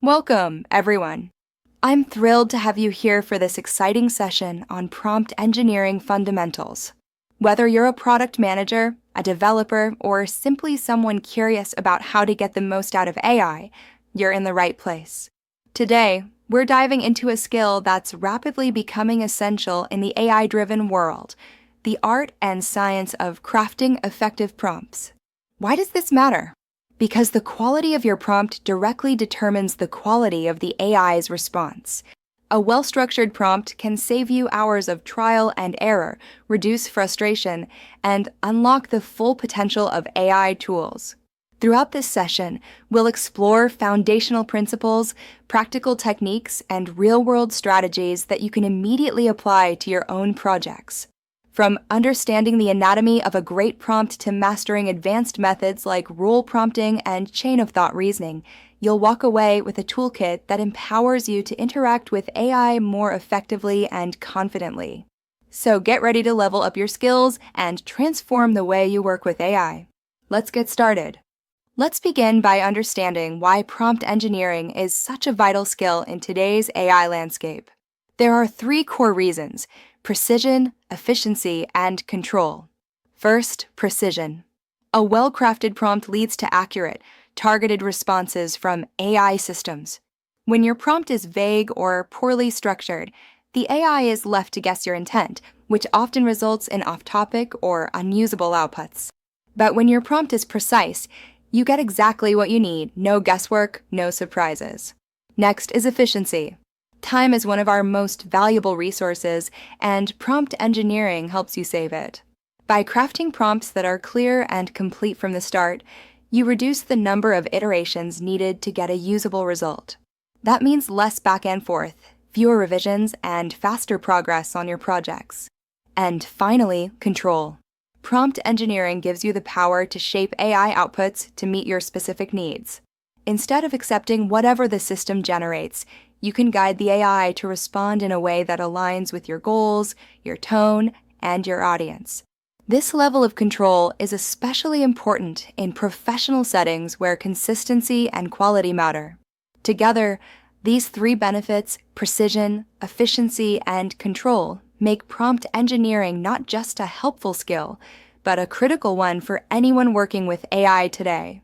Welcome, everyone. I'm thrilled to have you here for this exciting session on prompt engineering fundamentals. Whether you're a product manager, a developer, or simply someone curious about how to get the most out of AI, you're in the right place. Today, we're diving into a skill that's rapidly becoming essential in the AI-driven world, the art and science of crafting effective prompts. Why does this matter? Because the quality of your prompt directly determines the quality of the AI's response. A well-structured prompt can save you hours of trial and error, reduce frustration, and unlock the full potential of AI tools. Throughout this session, we'll explore foundational principles, practical techniques, and real-world strategies that you can immediately apply to your own projects. From understanding the anatomy of a great prompt to mastering advanced methods like rule prompting and chain-of-thought reasoning, you'll walk away with a toolkit that empowers you to interact with AI more effectively and confidently. So get ready to level up your skills and transform the way you work with AI. Let's get started. Let's begin by understanding why prompt engineering is such a vital skill in today's AI landscape. There are three core reasons: precision, efficiency, and control. First, precision. A well-crafted prompt leads to accurate, targeted responses from AI systems. When your prompt is vague or poorly structured, the AI is left to guess your intent, which often results in off-topic or unusable outputs. But when your prompt is precise, you get exactly what you need, no guesswork, no surprises. Next is efficiency. Time is one of our most valuable resources, and prompt engineering helps you save it. By crafting prompts that are clear and complete from the start, you reduce the number of iterations needed to get a usable result. That means less back and forth, fewer revisions, and faster progress on your projects. And finally, control. Prompt engineering gives you the power to shape AI outputs to meet your specific needs. Instead of accepting whatever the system generates, you can guide the AI to respond in a way that aligns with your goals, your tone, and your audience. This level of control is especially important in professional settings where consistency and quality matter. Together, these three benefits, precision, efficiency, and control, make prompt engineering not just a helpful skill, but a critical one for anyone working with AI today.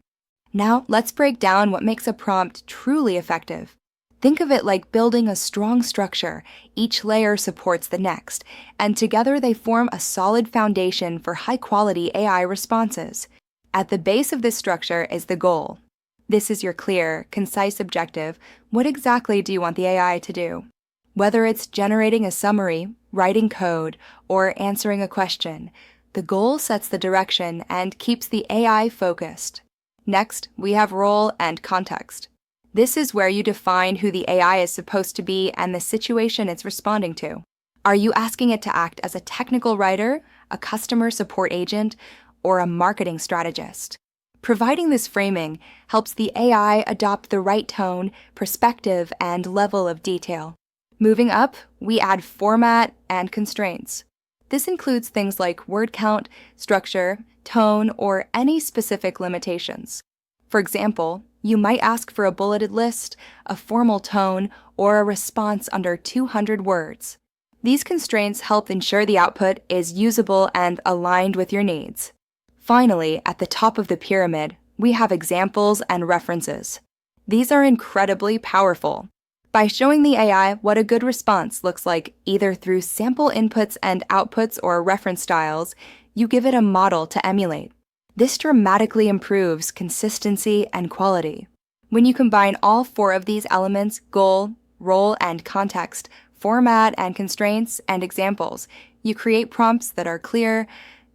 Now, let's break down what makes a prompt truly effective. Think of it like building a strong structure. Each layer supports the next, and together they form a solid foundation for high-quality AI responses. At the base of this structure is the goal. This is your clear, concise objective. What exactly do you want the AI to do? Whether it's generating a summary, writing code, or answering a question, the goal sets the direction and keeps the AI focused. Next, we have role and context. This is where you define who the AI is supposed to be and the situation it's responding to. Are you asking it to act as a technical writer, a customer support agent, or a marketing strategist? Providing this framing helps the AI adopt the right tone, perspective, and level of detail. Moving up, we add format and constraints. This includes things like word count, structure, tone, or any specific limitations. For example, you might ask for a bulleted list, a formal tone, or a response under 200 words. These constraints help ensure the output is usable and aligned with your needs. Finally, at the top of the pyramid, we have examples and references. These are incredibly powerful. By showing the AI what a good response looks like either through sample inputs and outputs or reference styles, you give it a model to emulate. This dramatically improves consistency and quality. When you combine all four of these elements, goal, role, and context, format and constraints, and examples, you create prompts that are clear,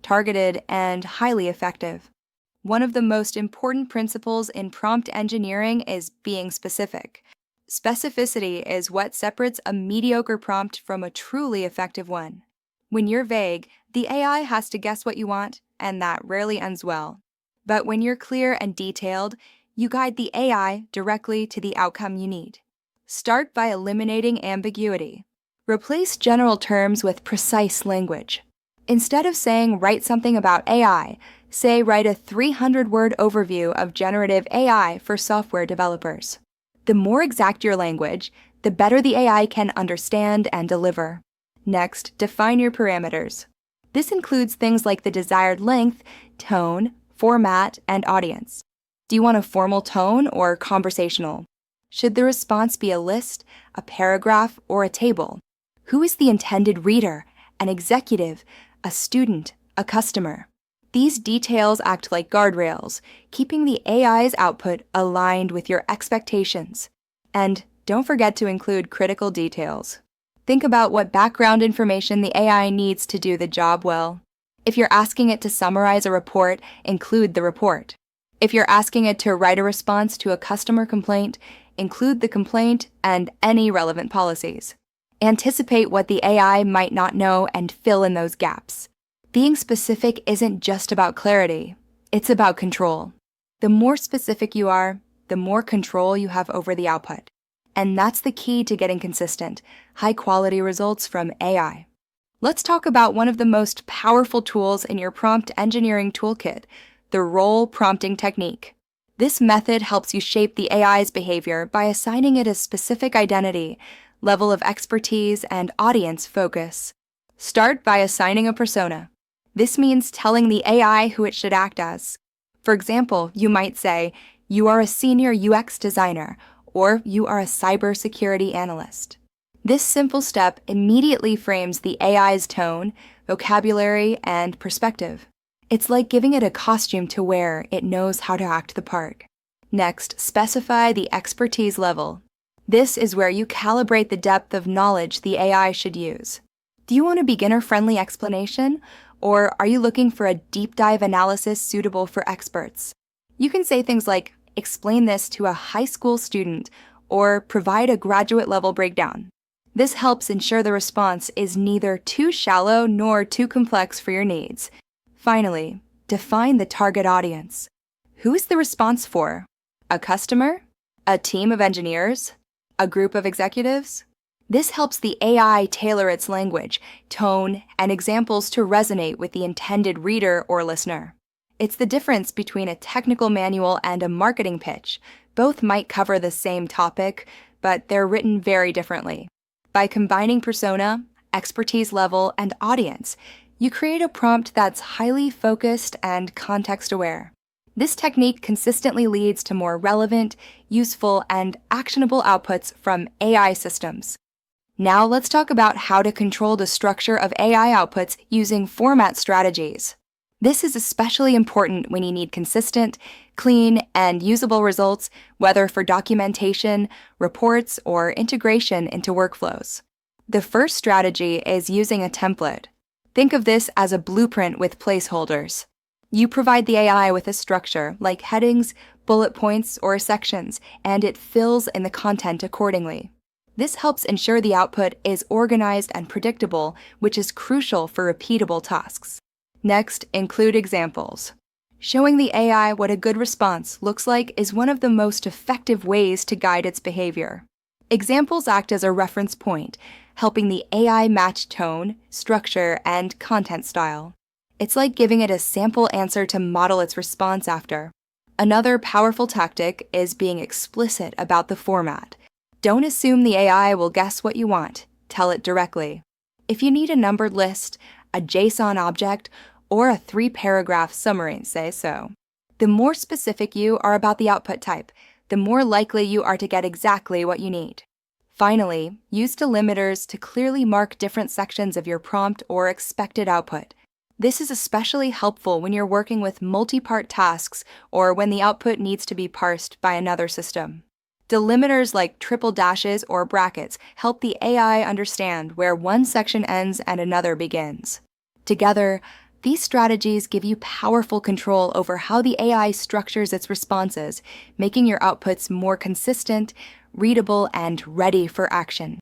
targeted, and highly effective. One of the most important principles in prompt engineering is being specific. Specificity is what separates a mediocre prompt from a truly effective one. When you're vague, the AI has to guess what you want, and that rarely ends well. But when you're clear and detailed, you guide the AI directly to the outcome you need. Start by eliminating ambiguity. Replace general terms with precise language. Instead of saying write something about AI, say write a 300-word overview of generative AI for software developers. The more exact your language, the better the AI can understand and deliver. Next, define your parameters. This includes things like the desired length, tone, format, and audience. Do you want a formal tone or conversational? Should the response be a list, a paragraph, or a table? Who is the intended reader, an executive, a student, a customer? These details act like guardrails, keeping the AI's output aligned with your expectations. And don't forget to include critical details. Think about what background information the AI needs to do the job well. If you're asking it to summarize a report, include the report. If you're asking it to write a response to a customer complaint, include the complaint and any relevant policies. Anticipate what the AI might not know and fill in those gaps. Being specific isn't just about clarity, it's about control. The more specific you are, the more control you have over the output. And that's the key to getting consistent, high-quality results from AI. Let's talk about one of the most powerful tools in your prompt engineering toolkit, the role prompting technique. This method helps you shape the AI's behavior by assigning it a specific identity, level of expertise, and audience focus. Start by assigning a persona. This means telling the AI who it should act as. For example, you might say, "You are a senior UX designer," or "You are a cybersecurity analyst." This simple step immediately frames the AI's tone, vocabulary, and perspective. It's like giving it a costume to wear. It knows how to act the part. Next, specify the expertise level. This is where you calibrate the depth of knowledge the AI should use. Do you want a beginner-friendly explanation, or are you looking for a deep dive analysis suitable for experts? You can say things like, "Explain this to a high school student," or "Provide a graduate level breakdown." This helps ensure the response is neither too shallow nor too complex for your needs. Finally, define the target audience. Who is the response for? A customer? A team of engineers? A group of executives? This helps the AI tailor its language, tone, and examples to resonate with the intended reader or listener. It's the difference between a technical manual and a marketing pitch. Both might cover the same topic, but they're written very differently. By combining persona, expertise level, and audience, you create a prompt that's highly focused and context-aware. This technique consistently leads to more relevant, useful, and actionable outputs from AI systems. Now let's talk about how to control the structure of AI outputs using format strategies. This is especially important when you need consistent, clean, and usable results, whether for documentation, reports, or integration into workflows. The first strategy is using a template. Think of this as a blueprint with placeholders. You provide the AI with a structure like headings, bullet points, or sections, and it fills in the content accordingly. This helps ensure the output is organized and predictable, which is crucial for repeatable tasks. Next, include examples. Showing the AI what a good response looks like is one of the most effective ways to guide its behavior. Examples act as a reference point, helping the AI match tone, structure, and content style. It's like giving it a sample answer to model its response after. Another powerful tactic is being explicit about the format. Don't assume the AI will guess what you want. Tell it directly. If you need a numbered list, a JSON object, or a 3-paragraph summary, say so. The more specific you are about the output type, the more likely you are to get exactly what you need. Finally, use delimiters to clearly mark different sections of your prompt or expected output. This is especially helpful when you're working with multi-part tasks or when the output needs to be parsed by another system. Delimiters like triple dashes or brackets help the AI understand where one section ends and another begins. Together, these strategies give you powerful control over how the AI structures its responses, making your outputs more consistent, readable, and ready for action.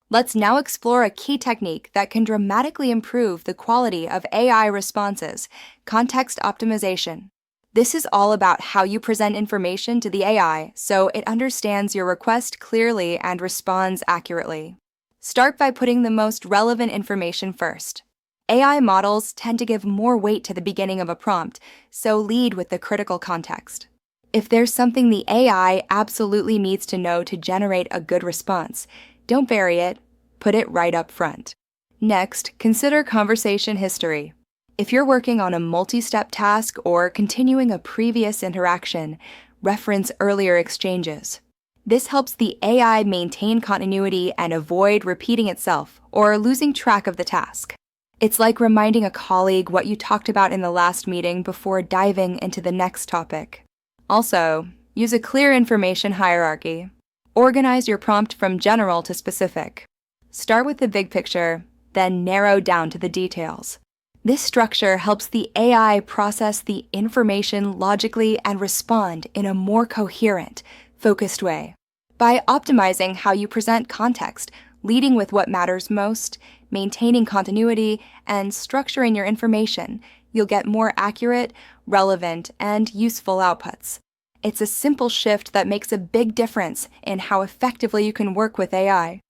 Let's now explore a key technique that can dramatically improve the quality of AI responses: context optimization. This is all about how you present information to the AI so it understands your request clearly and responds accurately. Start by putting the most relevant information first. AI models tend to give more weight to the beginning of a prompt, so lead with the critical context. If there's something the AI absolutely needs to know to generate a good response, don't vary it, put it right up front. Next, consider conversation history. If you're working on a multi-step task or continuing a previous interaction, reference earlier exchanges. This helps the AI maintain continuity and avoid repeating itself or losing track of the task. It's like reminding a colleague what you talked about in the last meeting before diving into the next topic. Also, use a clear information hierarchy. Organize your prompt from general to specific. Start with the big picture, then narrow down to the details. This structure helps the AI process the information logically and respond in a more coherent, focused way. By optimizing how you present context, leading with what matters most, maintaining continuity, and structuring your information, you'll get more accurate, relevant, and useful outputs. It's a simple shift that makes a big difference in how effectively you can work with AI.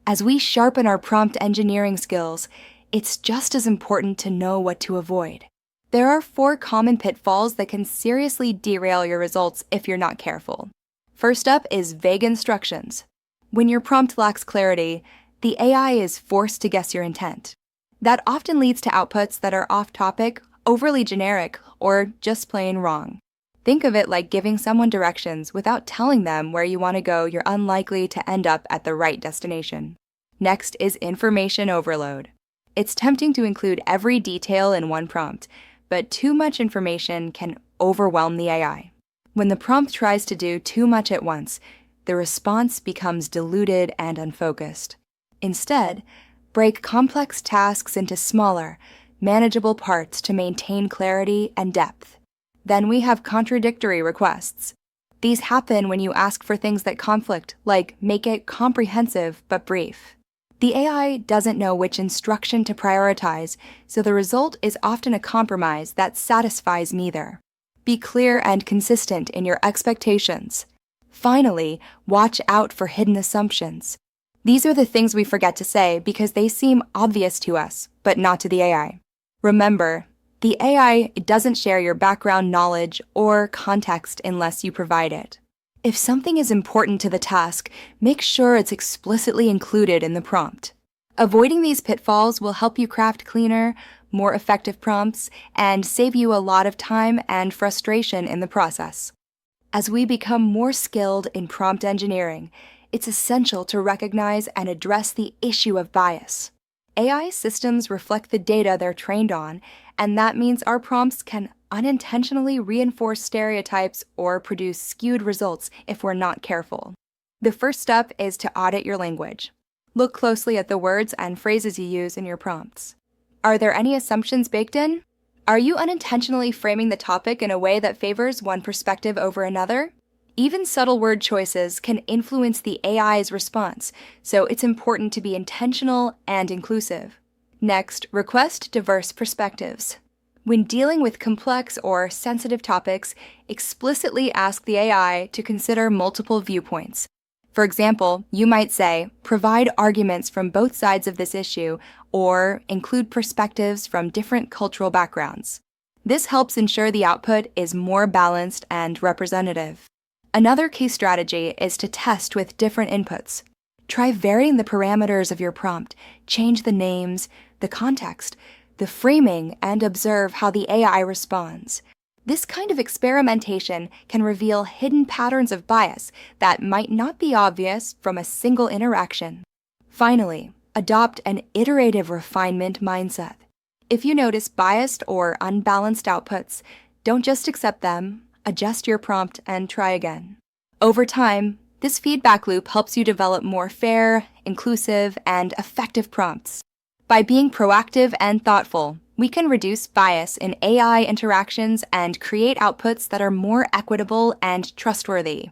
As we sharpen our prompt engineering skills, it's just as important to know what to avoid. There are 4 common pitfalls that can seriously derail your results if you're not careful. First up is vague instructions. When your prompt lacks clarity, the AI is forced to guess your intent. That often leads to outputs that are off-topic, overly generic, or just plain wrong. Think of it like giving someone directions without telling them where you want to go. You're unlikely to end up at the right destination. Next is information overload. It's tempting to include every detail in one prompt, but too much information can overwhelm the AI. When the prompt tries to do too much at once, the response becomes diluted and unfocused. Instead, break complex tasks into smaller, manageable parts to maintain clarity and depth. Then we have contradictory requests. These happen when you ask for things that conflict, like make it comprehensive but brief. The AI doesn't know which instruction to prioritize, so the result is often a compromise that satisfies neither. Be clear and consistent in your expectations. Finally, watch out for hidden assumptions. These are the things we forget to say because they seem obvious to us, but not to the AI. Remember, the AI doesn't share your background knowledge or context unless you provide it. If something is important to the task, make sure it's explicitly included in the prompt. Avoiding these pitfalls will help you craft cleaner, more effective prompts and save you a lot of time and frustration in the process. As we become more skilled in prompt engineering, it's essential to recognize and address the issue of bias. AI systems reflect the data they're trained on, and that means our prompts can unintentionally reinforce stereotypes or produce skewed results if we're not careful. The first step is to audit your language. Look closely at the words and phrases you use in your prompts. Are there any assumptions baked in? Are you unintentionally framing the topic in a way that favors one perspective over another? Even subtle word choices can influence the AI's response, so it's important to be intentional and inclusive. Next, request diverse perspectives. When dealing with complex or sensitive topics, explicitly ask the AI to consider multiple viewpoints. For example, you might say, provide arguments from both sides of this issue, or include perspectives from different cultural backgrounds. This helps ensure the output is more balanced and representative. Another key strategy is to test with different inputs. Try varying the parameters of your prompt, change the names, the context, the framing, and observe how the AI responds. This kind of experimentation can reveal hidden patterns of bias that might not be obvious from a single interaction. Finally, adopt an iterative refinement mindset. If you notice biased or unbalanced outputs, don't just accept them, adjust your prompt, and try again. Over time, this feedback loop helps you develop more fair, inclusive, and effective prompts. By being proactive and thoughtful, we can reduce bias in AI interactions and create outputs that are more equitable and trustworthy.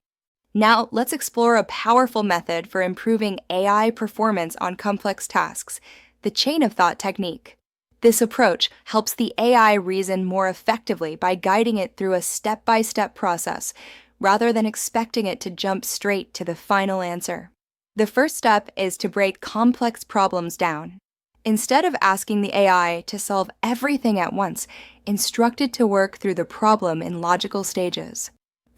Now, let's explore a powerful method for improving AI performance on complex tasks, the chain of thought technique. This approach helps the AI reason more effectively by guiding it through a step-by-step process, rather than expecting it to jump straight to the final answer. The first step is to break complex problems down. Instead of asking the AI to solve everything at once, instruct it to work through the problem in logical stages.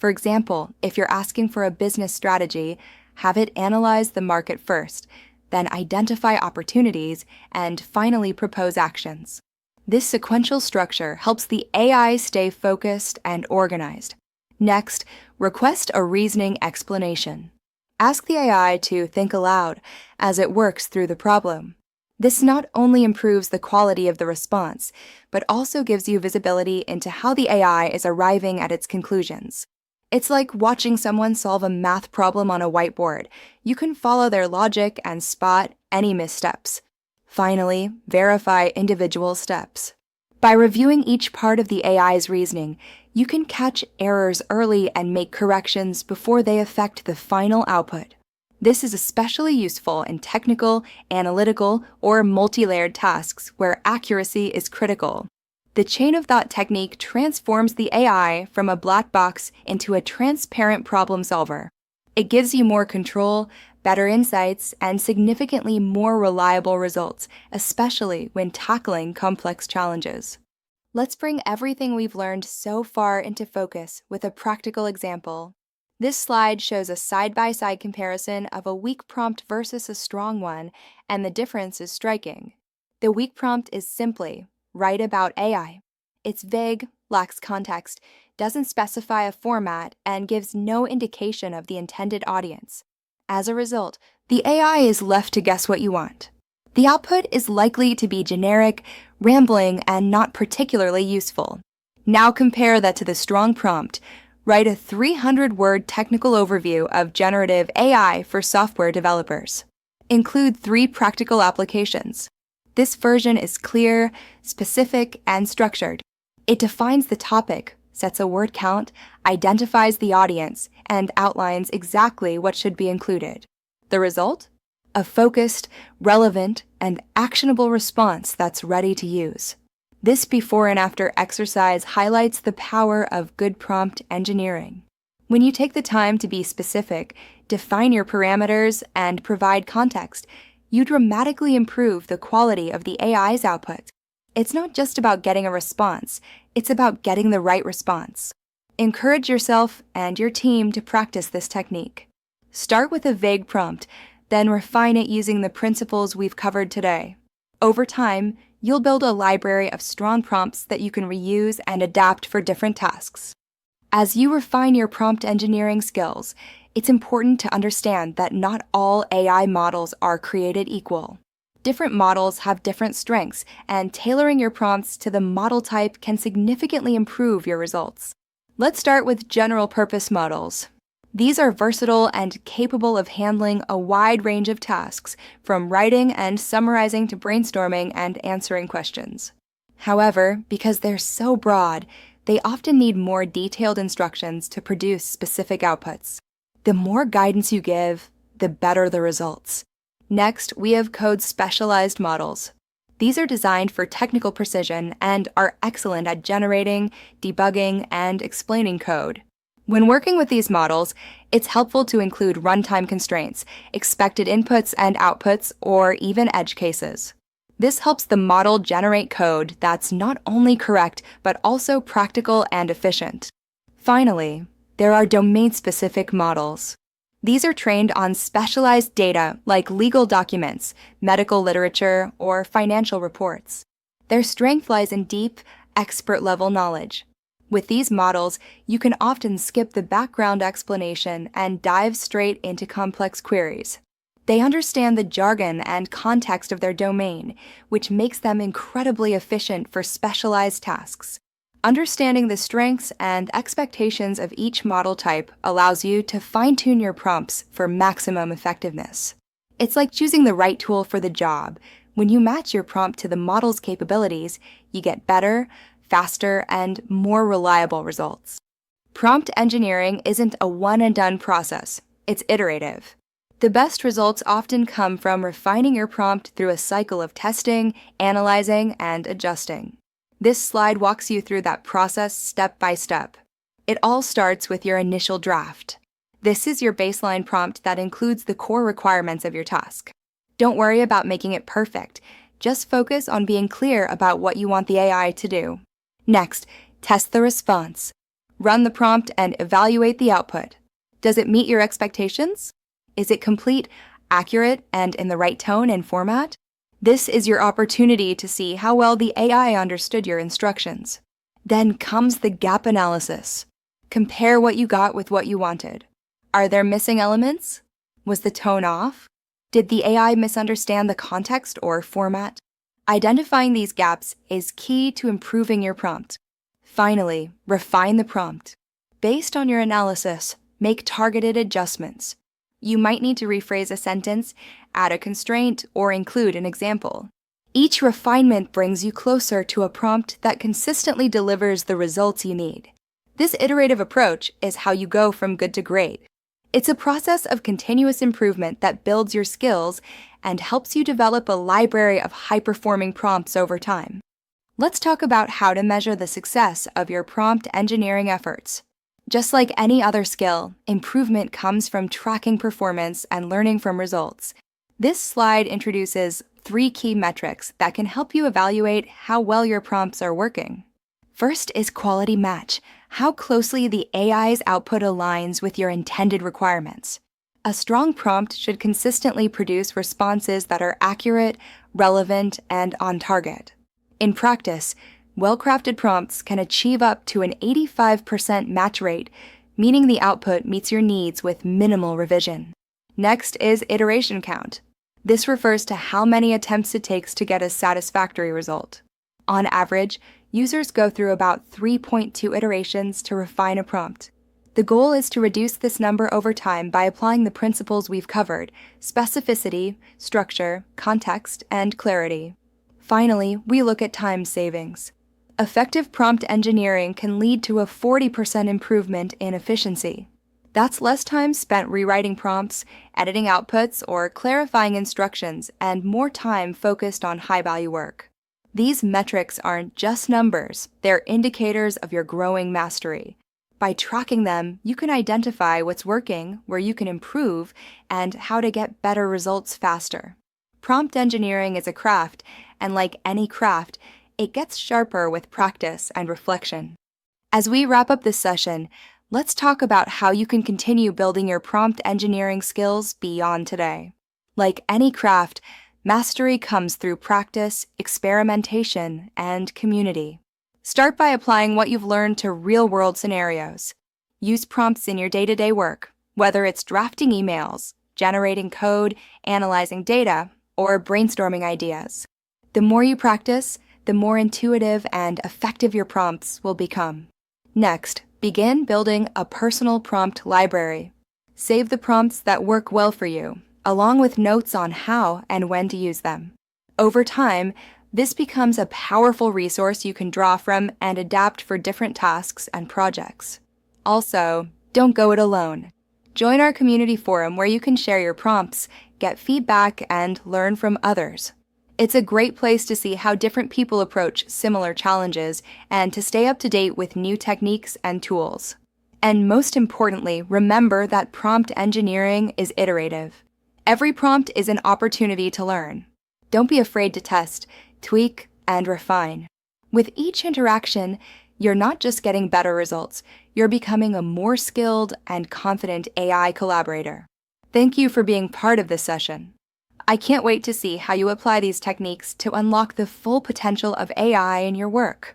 For example, if you're asking for a business strategy, have it analyze the market first, then identify opportunities, and finally propose actions. This sequential structure helps the AI stay focused and organized. Next, request a reasoning explanation. Ask the AI to think aloud as it works through the problem. This not only improves the quality of the response, but also gives you visibility into how the AI is arriving at its conclusions. It's like watching someone solve a math problem on a whiteboard. You can follow their logic and spot any missteps. Finally, verify individual steps. By reviewing each part of the AI's reasoning, you can catch errors early and make corrections before they affect the final output. This is especially useful in technical, analytical, or multi-layered tasks where accuracy is critical. The chain of thought technique transforms the AI from a black box into a transparent problem solver. It gives you more control, better insights, and significantly more reliable results, especially when tackling complex challenges. Let's bring everything we've learned so far into focus with a practical example. This slide shows a side-by-side comparison of a weak prompt versus a strong one, and the difference is striking. The weak prompt is simply, "Write about AI." It's vague, lacks context, doesn't specify a format, and gives no indication of the intended audience. As a result, the AI is left to guess what you want. The output is likely to be generic, rambling, and not particularly useful. Now compare that to the strong prompt. Write a 300-word technical overview of generative AI for software developers. Include 3 practical applications. This version is clear, specific, and structured. It defines the topic, sets a word count, identifies the audience, and outlines exactly what should be included. The result? A focused, relevant, and actionable response that's ready to use. This before and after exercise highlights the power of good prompt engineering. When you take the time to be specific, define your parameters, and provide context, you dramatically improve the quality of the AI's output. It's not just about getting a response, it's about getting the right response. Encourage yourself and your team to practice this technique. Start with a vague prompt, then refine it using the principles we've covered today. Over time, you'll build a library of strong prompts that you can reuse and adapt for different tasks. As you refine your prompt engineering skills, it's important to understand that not all AI models are created equal. Different models have different strengths, and tailoring your prompts to the model type can significantly improve your results. Let's start with general-purpose models. These are versatile and capable of handling a wide range of tasks, from writing and summarizing to brainstorming and answering questions. However, because they're so broad, they often need more detailed instructions to produce specific outputs. The more guidance you give, the better the results. Next, we have code-specialized models. These are designed for technical precision and are excellent at generating, debugging, and explaining code. When working with these models, it's helpful to include runtime constraints, expected inputs and outputs, or even edge cases. This helps the model generate code that's not only correct, but also practical and efficient. Finally, there are domain-specific models. These are trained on specialized data like legal documents, medical literature, or financial reports. Their strength lies in deep, expert-level knowledge. With these models, you can often skip the background explanation and dive straight into complex queries. They understand the jargon and context of their domain, which makes them incredibly efficient for specialized tasks. Understanding the strengths and expectations of each model type allows you to fine-tune your prompts for maximum effectiveness. It's like choosing the right tool for the job. When you match your prompt to the model's capabilities, you get better, faster, and more reliable results. Prompt engineering isn't a one-and-done process. It's iterative. The best results often come from refining your prompt through a cycle of testing, analyzing, and adjusting. This slide walks you through that process step by step. It all starts with your initial draft. This is your baseline prompt that includes the core requirements of your task. Don't worry about making it perfect. Just focus on being clear about what you want the AI to do. Next, test the response. Run the prompt and evaluate the output. Does it meet your expectations? Is it complete, accurate, and in the right tone and format? This is your opportunity to see how well the AI understood your instructions. Then comes the gap analysis. Compare what you got with what you wanted. Are there missing elements? Was the tone off? Did the AI misunderstand the context or format? Identifying these gaps is key to improving your prompt. Finally, refine the prompt. Based on your analysis, make targeted adjustments. You might need to rephrase a sentence, add a constraint, or include an example. Each refinement brings you closer to a prompt that consistently delivers the results you need. This iterative approach is how you go from good to great. It's a process of continuous improvement that builds your skills and helps you develop a library of high-performing prompts over time. Let's talk about how to measure the success of your prompt engineering efforts. Just like any other skill, improvement comes from tracking performance and learning from results. This slide introduces 3 key metrics that can help you evaluate how well your prompts are working. First is quality match, how closely the AI's output aligns with your intended requirements. A strong prompt should consistently produce responses that are accurate, relevant, and on target. In practice, well-crafted prompts can achieve up to an 85% match rate, meaning the output meets your needs with minimal revision. Next is iteration count. This refers to how many attempts it takes to get a satisfactory result. On average, users go through about 3.2 iterations to refine a prompt. The goal is to reduce this number over time by applying the principles we've covered: specificity, structure, context, and clarity. Finally, we look at time savings. Effective prompt engineering can lead to a 40% improvement in efficiency. That's less time spent rewriting prompts, editing outputs, or clarifying instructions, and more time focused on high-value work. These metrics aren't just numbers, they're indicators of your growing mastery. By tracking them, you can identify what's working, where you can improve, and how to get better results faster. Prompt engineering is a craft, and like any craft, it gets sharper with practice and reflection. As we wrap up this session, let's talk about how you can continue building your prompt engineering skills beyond today. Like any craft, mastery comes through practice, experimentation, and community. Start by applying what you've learned to real-world scenarios. Use prompts in your day-to-day work, whether it's drafting emails, generating code, analyzing data, or brainstorming ideas. The more you practice, the more intuitive and effective your prompts will become. Next, begin building a personal prompt library. Save the prompts that work well for you, along with notes on how and when to use them. Over time, this becomes a powerful resource you can draw from and adapt for different tasks and projects. Also, don't go it alone. Join our community forum where you can share your prompts, get feedback, and learn from others. It's a great place to see how different people approach similar challenges and to stay up to date with new techniques and tools. And most importantly, remember that prompt engineering is iterative. Every prompt is an opportunity to learn. Don't be afraid to test, tweak, and refine. With each interaction, you're not just getting better results, you're becoming a more skilled and confident AI collaborator. Thank you for being part of this session. I can't wait to see how you apply these techniques to unlock the full potential of AI in your work.